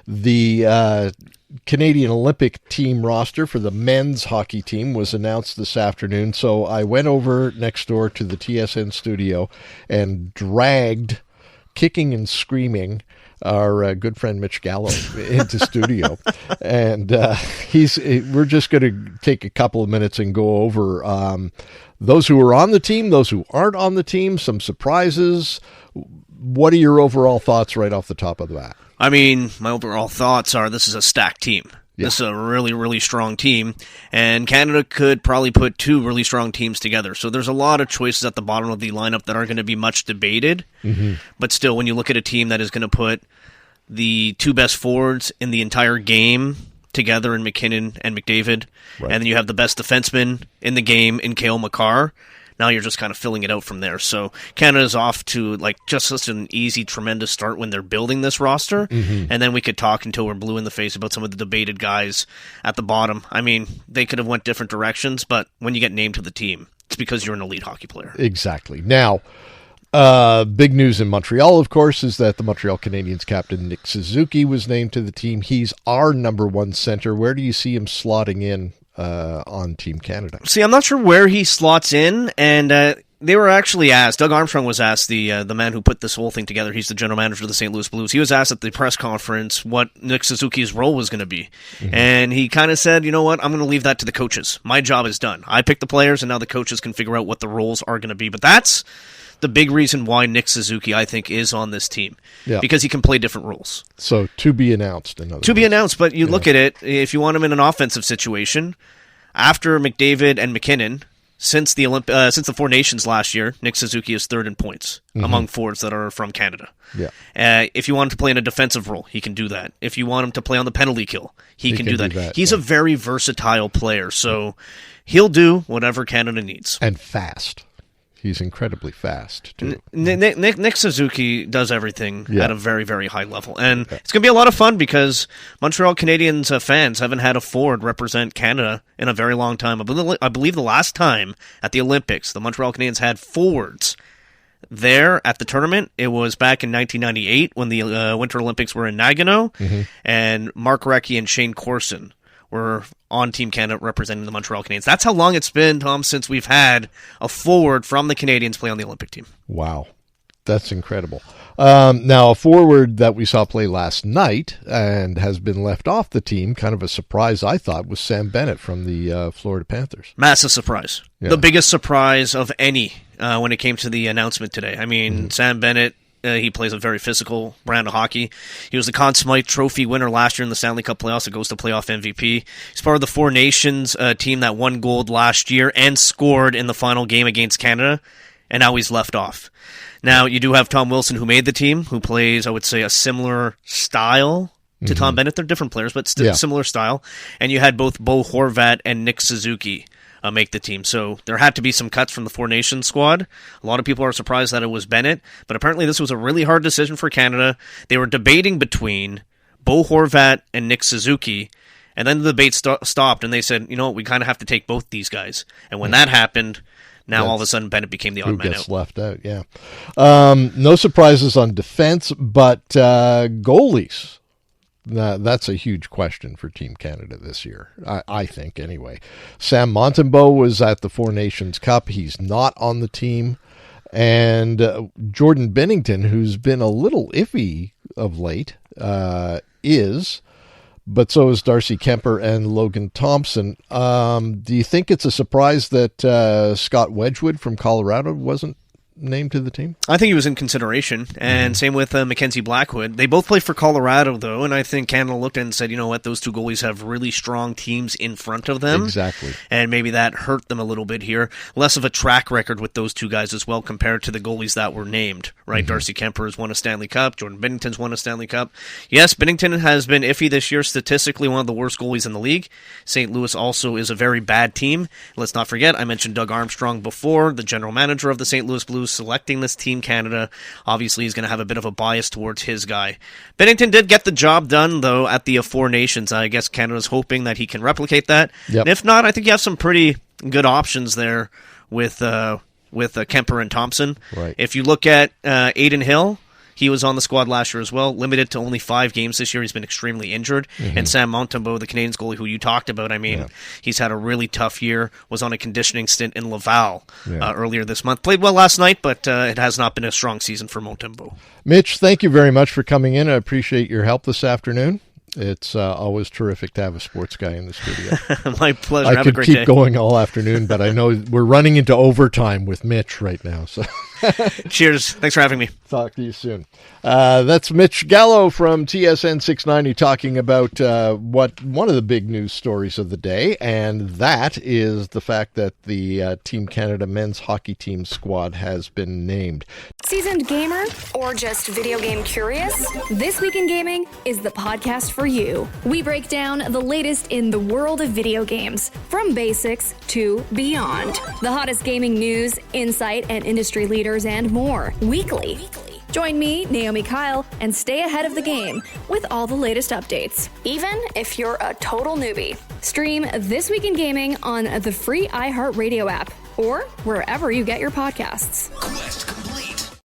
The Canadian Olympic team roster for the men's hockey team was announced this afternoon. So I went over next door to the TSN studio and dragged, kicking and screaming, our good friend Mitch Gallo into studio. And we're just going to take a couple of minutes and go over those who are on the team, those who aren't on the team, some surprises. What are your overall thoughts right off the top of the bat? I mean, my overall thoughts are this is a stacked team. Yeah. This is a really, really strong team, and Canada could probably put two really strong teams together. So there's a lot of choices at the bottom of the lineup that aren't going to be much debated. Mm-hmm. But still, when you look at a team that is going to put the two best forwards in the entire game together in McKinnon and McDavid, right, and then you have the best defenseman in the game in Cale Makar, now you're just kind of filling it out from there. So Canada's off to just such an easy, tremendous start when they're building this roster. Mm-hmm. And then we could talk until we're blue in the face about some of the debated guys at the bottom. I mean, they could have went different directions, but when you get named to the team, it's because you're an elite hockey player. Exactly. Now, big news in Montreal, of course, is that the Montreal Canadiens captain Nick Suzuki was named to the team. He's our number one center. Where do you see him slotting in on Team Canada? See, I'm not sure where he slots in, and they were actually asked, Doug Armstrong was asked, the man who put this whole thing together, he's the general manager of the St. Louis Blues, he was asked at the press conference what Nick Suzuki's role was going to be, and he kind of said, you know what, I'm going to leave that to the coaches. My job is done. I picked the players, and now the coaches can figure out what the roles are going to be, but that's the big reason why Nick Suzuki, I think, is on this team. Yeah. Because he can play different roles. So, to be announced. Be announced, but you look at it, if you want him in an offensive situation, after McDavid and McKinnon, since the Four Nations last year, Nick Suzuki is third in points among forwards that are from Canada. Yeah. If you want him to play in a defensive role, he can do that. If you want him to play on the penalty kill, he can do that. He's a very versatile player, so he'll do whatever Canada needs. And fast. He's incredibly fast, too. Nick Suzuki does everything at a very, very high level. And it's going to be a lot of fun because Montreal Canadiens fans haven't had a forward represent Canada in a very long time. I believe the last time at the Olympics, the Montreal Canadiens had forwards there at the tournament. It was back in 1998 when the Winter Olympics were in Nagano, and Mark Recchi and Shane Corson were on Team Canada representing the Montreal Canadiens. That's how long it's been, Tom, since we've had a forward from the Canadiens play on the Olympic team. Wow. That's incredible. Now, a forward that we saw play last night and has been left off the team, kind of a surprise, I thought, was Sam Bennett from the Florida Panthers. Massive surprise. Yeah. The biggest surprise of any when it came to the announcement today. I mean, Sam Bennett, he plays a very physical brand of hockey. He was the Conn Smythe Trophy winner last year in the Stanley Cup playoffs. It goes to playoff MVP. He's part of the Four Nations team that won gold last year and scored in the final game against Canada, and now he's left off. Now, you do have Tom Wilson, who made the team, who plays, I would say, a similar style to Tom Bennett. They're different players, but still similar style. And you had both Bo Horvat and Nick Suzuki make the team. So there had to be some cuts from the Four Nations squad. A lot of people are surprised that it was Bennett, but apparently this was a really hard decision for Canada. They were debating between Bo Horvat and Nick Suzuki, and then the debate stopped, and they said, you know what, we kind of have to take both these guys. And when that happened, now all of a sudden Bennett became the odd man out. Who gets left out, yeah. No surprises on defense, but goalies. That's a huge question for Team Canada this year, I think, anyway. Sam Montembeault was at the Four Nations Cup. He's not on the team. And Jordan Binnington, who's been a little iffy of late, is, but so is Darcy Kemper and Logan Thompson. Do you think it's a surprise that Scott Wedgwood from Colorado wasn't named to the team? I think he was in consideration, and same with Mackenzie Blackwood. They both play for Colorado, though, and I think Canada looked at it and said, you know what, those two goalies have really strong teams in front of them. Exactly. And maybe that hurt them a little bit here. Less of a track record with those two guys as well compared to the goalies that were named, right? Darcy Kemper has won a Stanley Cup. Jordan Binnington's won a Stanley Cup. Yes, Binnington has been iffy this year, statistically one of the worst goalies in the league. St. Louis also is a very bad team. Let's not forget, I mentioned Doug Armstrong before, the general manager of the St. Louis Blues, selecting this Team Canada. Obviously, he's going to have a bit of a bias towards his guy. Binnington did get the job done, though, at the Four Nations. I guess Canada's hoping that he can replicate that. Yep. And if not, I think you have some pretty good options there with Kemper and Thompson. Right. If you look at Aiden Hill, he was on the squad last year as well, limited to only 5 games this year. He's been extremely injured. And Sam Montembeault, the Canadiens goalie who you talked about, I mean, he's had a really tough year, was on a conditioning stint in Laval earlier this month. Played well last night, but it has not been a strong season for Montembeault. Mitch, thank you very much for coming in. I appreciate your help this afternoon. It's always terrific to have a sports guy in the studio. My pleasure. I have a could great keep day. going all afternoon, but I know we're running into overtime with Mitch right now. So, cheers. Thanks for having me. Talk to you soon. That's Mitch Gallo from TSN 690 talking about one of the big news stories of the day, and that is the fact that the Team Canada men's hockey team squad has been named. Seasoned gamer or just video game curious? This Week in Gaming is the podcast for you. We break down the latest in the world of video games, from basics to beyond. The hottest gaming news, insight, and industry leaders and more, weekly. Join me, Naomi Kyle, and stay ahead of the game with all the latest updates, even if you're a total newbie. Stream This Week in Gaming on the free iHeartRadio app or wherever you get your podcasts.